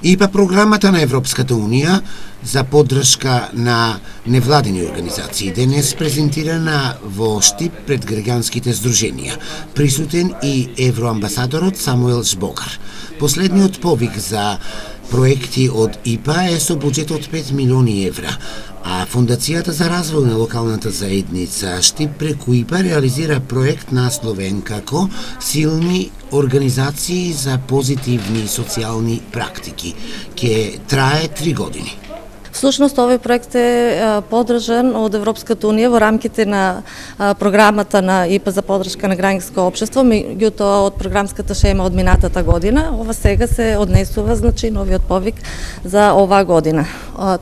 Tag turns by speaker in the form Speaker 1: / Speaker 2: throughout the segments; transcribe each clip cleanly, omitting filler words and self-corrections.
Speaker 1: ИПА програмата на Европската Унија за поддршка на невладени организации денес презентирана во Штип пред граѓанските здруженија. Присутен и евроамбасадорот Самуел Жбогар. Последниот повик за проекти од ИПА е со буџет од 5 милиони евра, а Фондацијата за развој на локалната заедница Штип преку ИПА реализира проект насловен како Силни организации за позитивни социјални практики. Ке трае 3 години.
Speaker 2: Всушност, овој проект е поддржан од Европската Унија во рамките на програмата на ИПА за поддршка на граѓанско општество, меѓутоа од програмската шема од минатата година. Ова сега се однесува, новиот повик за оваа година.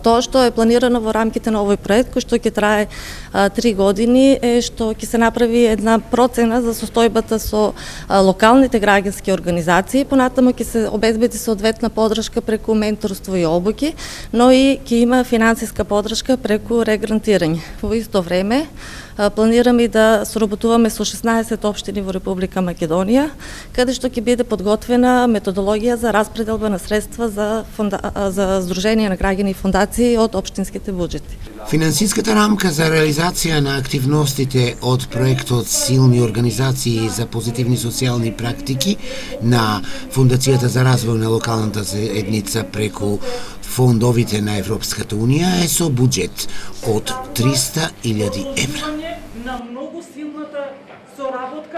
Speaker 2: Тоа што е планирано во рамките на овој проект, кој што ќе трае 3 години, е што ќе се направи една процена за состојбата со локалните граѓански организации, понатаму ќе се обезбеди соодветна поддршка преку менторство и обуки, но и ќе има финансиска поддршка преку регрантирање. Во исто време планираме и да соработуваме со 16 општини во Република Македонија, каде што ќе биде подготвена методологија за распределба на средства за здруженија на граѓани и фондации од општинските буџети.
Speaker 1: Финансиската рамка за реализација на активностите од проектот Силни организации за позитивни социјални практики на Фондацијата за развој на локалната заедница преку фондовите на Европската Унија е со буџет од 300.000 евра.
Speaker 3: На многу силната соработка